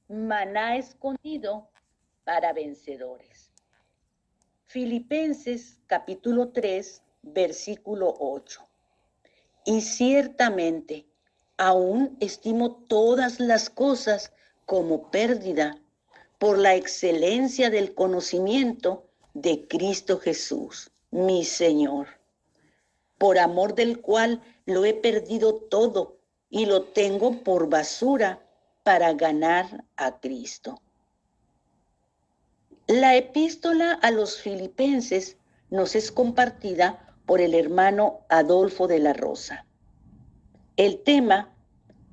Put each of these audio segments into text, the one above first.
maná escondido para vencedores. Filipenses capítulo 3, versículo 8. Y ciertamente, aún estimo todas las cosas como pérdida por la excelencia del conocimiento de Cristo Jesús, mi Señor, por amor del cual lo he perdido todo y lo tengo por basura para ganar a Cristo. La epístola a los filipenses nos es compartida por el hermano Adolfo de la Rosa. El tema,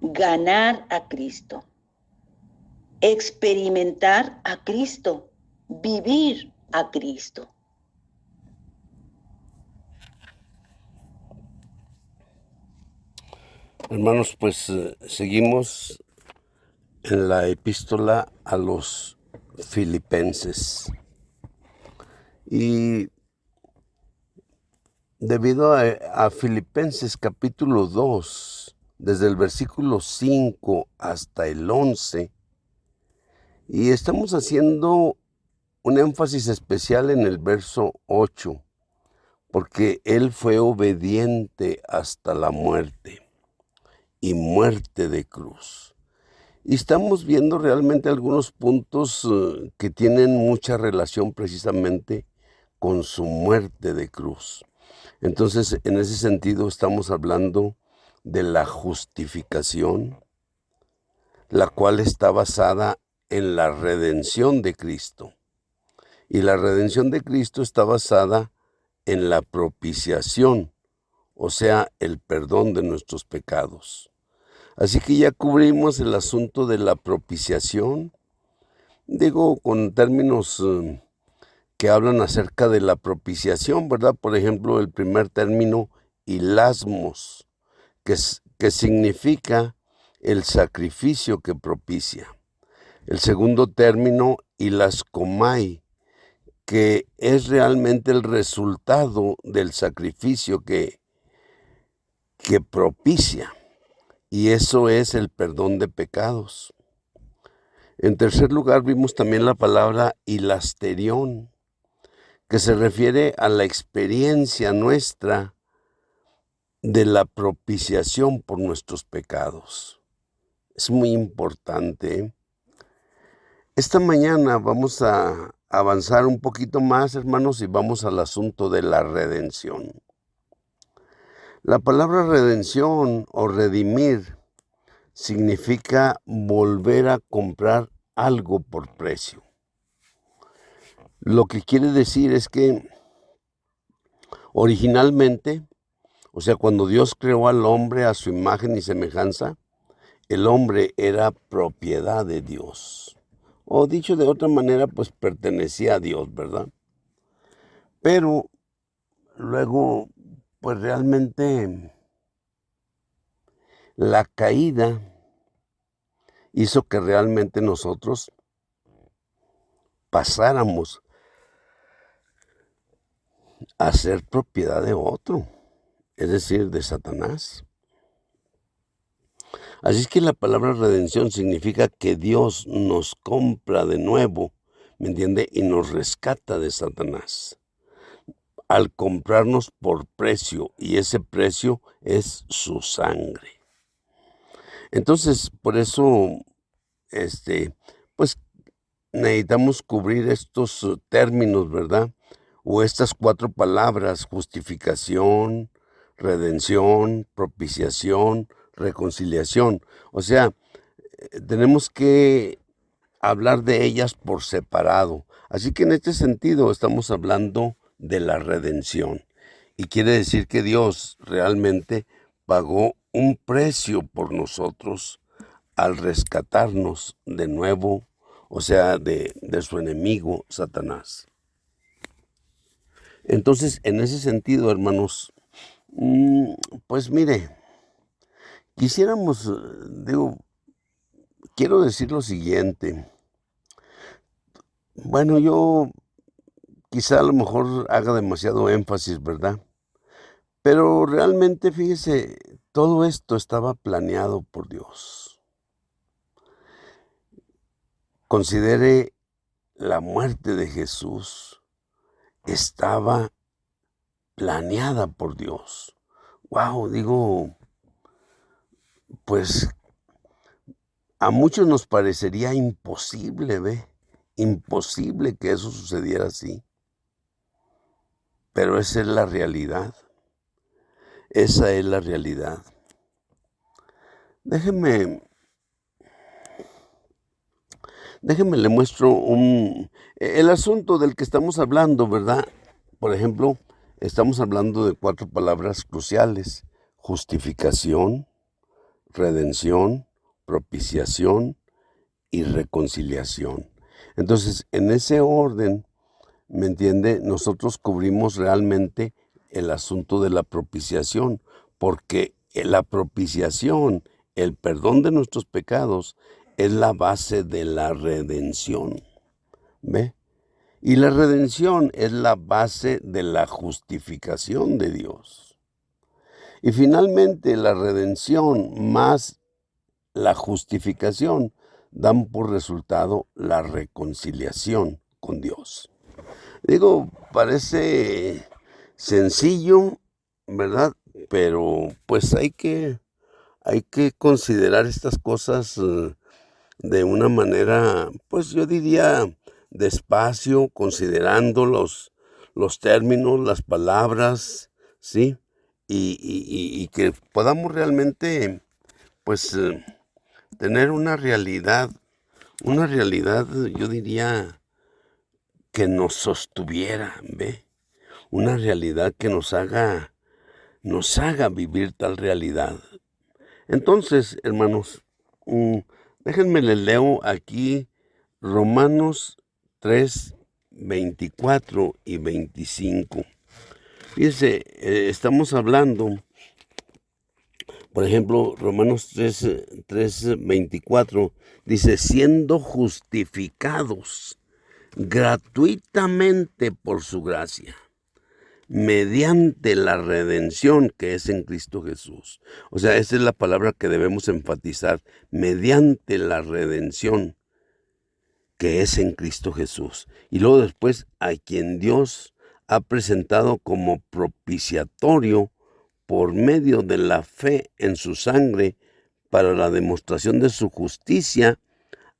ganar a Cristo, experimentar a Cristo, vivir a Cristo. Hermanos, pues seguimos en la epístola a los filipenses. Y debido a Filipenses capítulo 2, desde el versículo 5 hasta el 11, y estamos haciendo un énfasis especial en el verso 8, porque Él fue obediente hasta la muerte, y muerte de cruz. Y estamos viendo realmente algunos puntos que tienen mucha relación precisamente con su muerte de cruz. Entonces, en ese sentido, estamos hablando de la justificación, la cual está basada en la redención de Cristo. Y la redención de Cristo está basada en la propiciación, o sea, el perdón de nuestros pecados. Así que ya cubrimos el asunto de la propiciación, digo con términos que hablan acerca de la propiciación, ¿verdad? Por ejemplo, el primer término, hilasmos, que significa el sacrificio que propicia. El segundo término, hilaskomai, que es realmente el resultado del sacrificio que propicia. Y eso es el perdón de pecados. En tercer lugar, vimos también la palabra hilasterión, que se refiere a la experiencia nuestra de la propiciación por nuestros pecados. Es muy importante. Esta mañana vamos a avanzar un poquito más, hermanos, y vamos al asunto de la redención. La palabra redención o redimir significa volver a comprar algo por precio. Lo que quiere decir es que originalmente, o sea, cuando Dios creó al hombre a su imagen y semejanza, el hombre era propiedad de Dios. O dicho de otra manera, pues pertenecía a Dios, ¿verdad? Pero luego, pues realmente la caída hizo que realmente nosotros pasáramos a ser propiedad de otro, es decir, de Satanás. Así es que la palabra redención significa que Dios nos compra de nuevo, ¿me entiende? Y nos rescata de Satanás al comprarnos por precio, y ese precio es su sangre. Entonces, por eso, pues necesitamos cubrir estos términos, ¿verdad? O estas cuatro palabras: justificación, redención, propiciación, reconciliación. O sea, tenemos que hablar de ellas por separado. Así que en este sentido estamos hablando de la redención. Y quiere decir que Dios realmente pagó un precio por nosotros al rescatarnos de nuevo, o sea, de su enemigo, Satanás. Entonces, en ese sentido, hermanos, pues mire, quisiéramos, quiero decir lo siguiente. Bueno, yo quizá a lo mejor haga demasiado énfasis, ¿verdad? Pero realmente, fíjese, todo esto estaba planeado por Dios. considere la muerte de Jesús, estaba planeada por Dios. Wow, digo, pues a muchos nos parecería imposible, ¿ve? Imposible que eso sucediera así. Pero esa es la realidad. Esa es la realidad. Déjeme le muestro el asunto del que estamos hablando, ¿verdad? Por ejemplo, estamos hablando de 4 palabras cruciales: justificación, redención, propiciación y reconciliación. Entonces, en ese orden, ¿me entiende? Nosotros cubrimos realmente el asunto de la propiciación, porque la propiciación, el perdón de nuestros pecados, es la base de la redención, ¿ve? Y la redención es la base de la justificación de Dios. Y finalmente la redención más la justificación dan por resultado la reconciliación con Dios. Digo, parece sencillo, ¿verdad? Pero pues hay que considerar estas cosas de una manera, pues yo diría, despacio, considerando los términos, las palabras, ¿sí? Y que podamos realmente, pues, tener una realidad, yo diría, que nos sostuviera, ¿ve? Una realidad que nos haga vivir tal realidad. Entonces, hermanos, déjenme les leo aquí Romanos 3, 24 y 25. Fíjense, estamos hablando, por ejemplo, Romanos 3, 24, dice, siendo justificados gratuitamente por su gracia, mediante la redención que es en Cristo Jesús. O sea, esa es la palabra que debemos enfatizar, mediante la redención que es en Cristo Jesús. Y luego después, a quien Dios ha presentado como propiciatorio por medio de la fe en su sangre para la demostración de su justicia,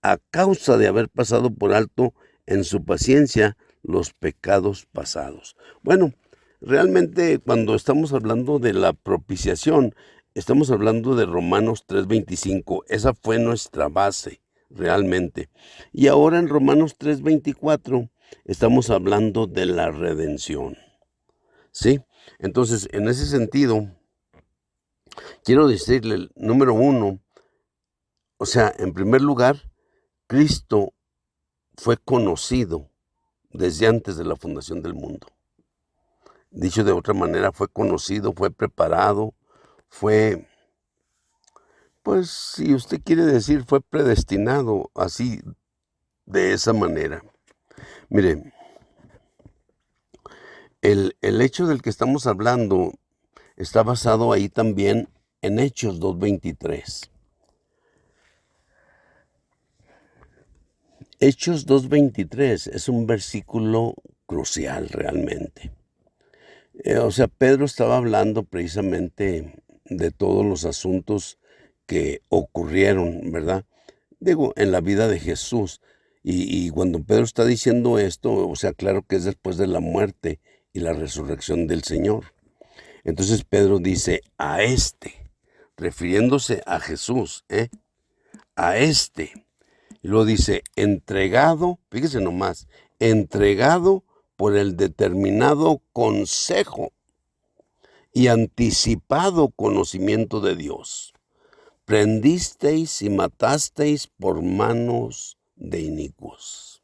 a causa de haber pasado por alto en su paciencia los pecados pasados. Bueno, realmente cuando estamos hablando de la propiciación, estamos hablando de Romanos 3:25. Esa fue nuestra base, realmente. Y ahora en Romanos 3:24 estamos hablando de la redención. ¿Sí? Entonces, en ese sentido, quiero decirle, número 1, o sea, en primer lugar, Cristo fue conocido desde antes de la fundación del mundo. Dicho de otra manera, fue conocido, fue preparado, fue, pues si usted quiere decir, fue predestinado así, de esa manera. Mire, el hecho del que estamos hablando está basado ahí también en Hechos 2:23. Hechos 2:23 es un versículo crucial realmente. O sea, Pedro estaba hablando precisamente de todos los asuntos que ocurrieron, ¿verdad? Digo, en la vida de Jesús. Y cuando Pedro está diciendo esto, o sea, claro que es después de la muerte y la resurrección del Señor. Entonces Pedro dice, a este, refiriéndose a Jesús, a este. Y luego dice, entregado, fíjese nomás, entregado por el determinado consejo y anticipado conocimiento de Dios. Prendisteis y matasteis por manos de inicuos.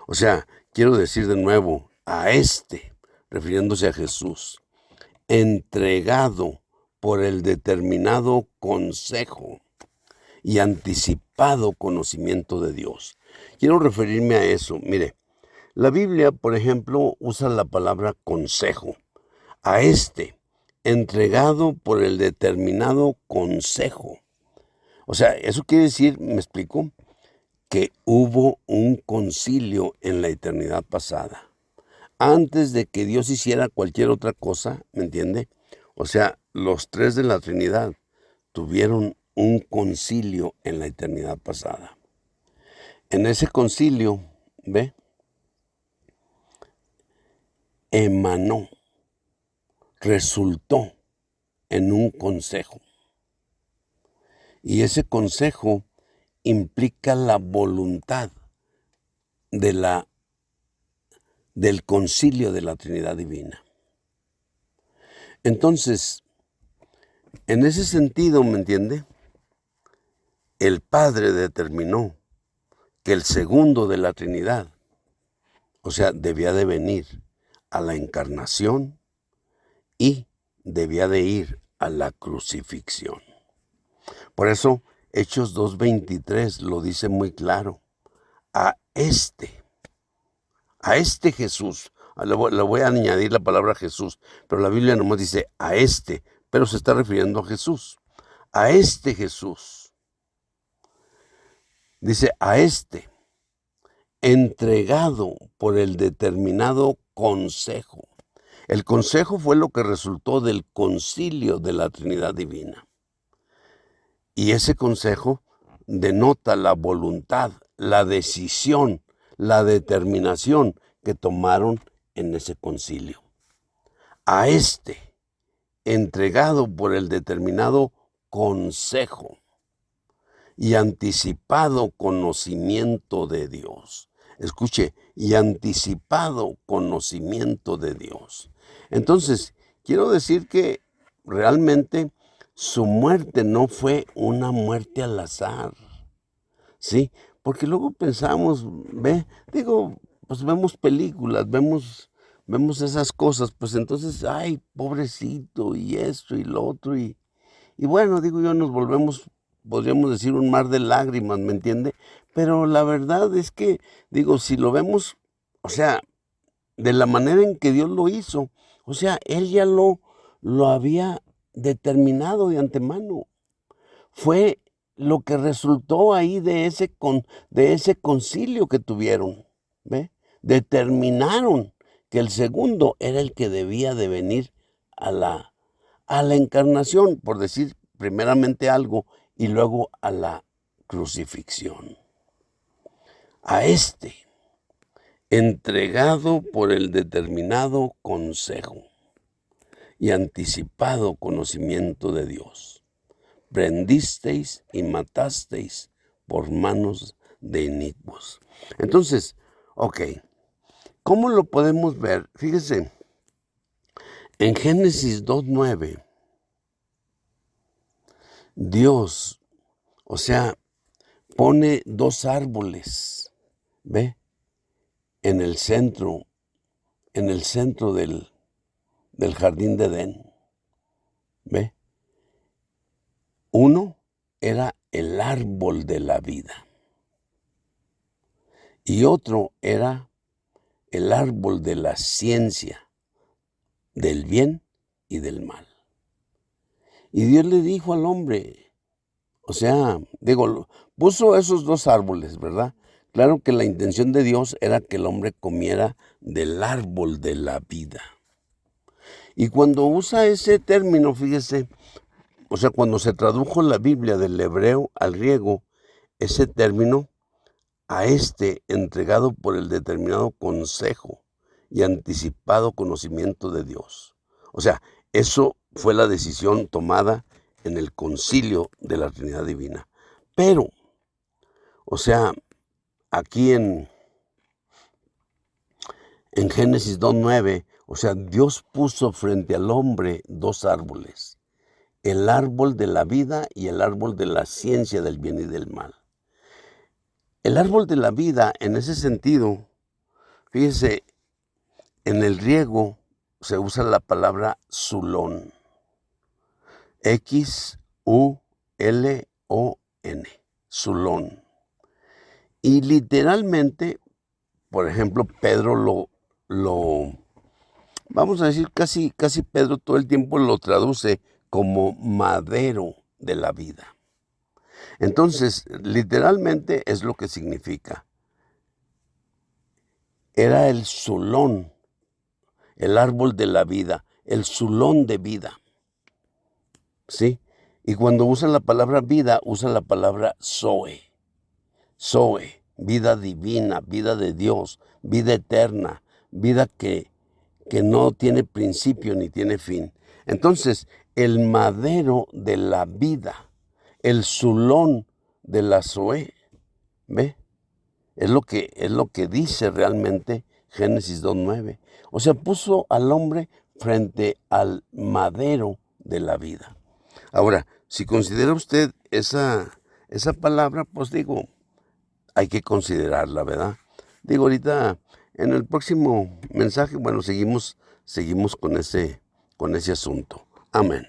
O sea, quiero decir de nuevo, a este, refiriéndose a Jesús, entregado por el determinado consejo y anticipado conocimiento de Dios. Quiero referirme a eso. Mire, la Biblia, por ejemplo, usa la palabra consejo. A este, entregado por el determinado consejo. O sea, eso quiere decir, ¿me explico? que hubo un concilio en la eternidad pasada. Antes de que Dios hiciera cualquier otra cosa, ¿me entiende? O sea, los tres de la Trinidad tuvieron un concilio en la eternidad pasada. En ese concilio, ¿ve? Emanó, resultó en un consejo. Y ese consejo implica la voluntad del concilio de la Trinidad Divina. Entonces, en ese sentido, ¿me entiende? El Padre determinó que el segundo de la Trinidad, o sea, debía de venir a la encarnación y debía de ir a la crucifixión. Por eso, Hechos 2:23 lo dice muy claro. A este Jesús, le voy a añadir la palabra Jesús, pero la Biblia nomás dice a este, pero se está refiriendo a Jesús. A este Jesús, dice a este, entregado por el determinado consejo. El consejo fue lo que resultó del concilio de la Trinidad Divina. Y ese consejo denota la voluntad, la decisión, la determinación que tomaron en ese concilio. A este, entregado por el determinado consejo y anticipado conocimiento de Dios. Escuche, y anticipado conocimiento de Dios. Entonces, quiero decir que realmente su muerte no fue una muerte al azar, ¿sí? Porque luego pensamos, pues vemos películas, vemos esas cosas, pues entonces, ay, pobrecito, y esto y lo otro, y bueno, nos volvemos, podríamos decir, un mar de lágrimas, ¿me entiende? Pero la verdad es que, si lo vemos, o sea, de la manera en que Dios lo hizo, o sea, Él ya lo había determinado de antemano. Fue lo que resultó ahí de ese concilio que tuvieron, ¿ve? Determinaron que el segundo era el que debía de venir a la encarnación, por decir primeramente algo, y luego a la crucifixión. A este, entregado por el determinado consejo y anticipado conocimiento de Dios, prendisteis y matasteis por manos de inicuos. Entonces, ¿cómo lo podemos ver? Fíjese, en Génesis 2:9, Dios, o sea, pone dos árboles, ¿ve? En el centro del jardín de Edén, ¿ve? Uno era el árbol de la vida y otro era el árbol de la ciencia, del bien y del mal. Y Dios le dijo al hombre, o sea, puso esos dos árboles, ¿verdad? Claro que la intención de Dios era que el hombre comiera del árbol de la vida. Y cuando usa ese término, fíjese, o sea, cuando se tradujo la Biblia del hebreo al griego, ese término, a este entregado por el determinado consejo y anticipado conocimiento de Dios. O sea, eso fue la decisión tomada en el concilio de la Trinidad Divina. Pero, o sea, aquí en Génesis 2:9, o sea, Dios puso frente al hombre dos árboles, el árbol de la vida y el árbol de la ciencia del bien y del mal. El árbol de la vida, en ese sentido, fíjese, en el griego se usa la palabra Xulón, Xulón, Xulón. Y literalmente, por ejemplo, Pedro vamos a decir, casi Pedro todo el tiempo lo traduce como madero de la vida. Entonces, literalmente es lo que significa. Era el zulón, el árbol de la vida, el zulón de vida. ¿Sí? Y cuando usa la palabra vida, usa la palabra Zoe. Zoe, vida divina, vida de Dios, vida eterna, vida que no tiene principio ni tiene fin. Entonces, el madero de la vida, el zulón de la Zoe, ¿ve? Es lo que dice realmente Génesis 2:9. O sea, puso al hombre frente al madero de la vida. Ahora, si considera usted esa palabra, pues digo, hay que considerarla, ¿verdad? Digo, ahorita en el próximo mensaje, bueno, seguimos con ese asunto. Amén.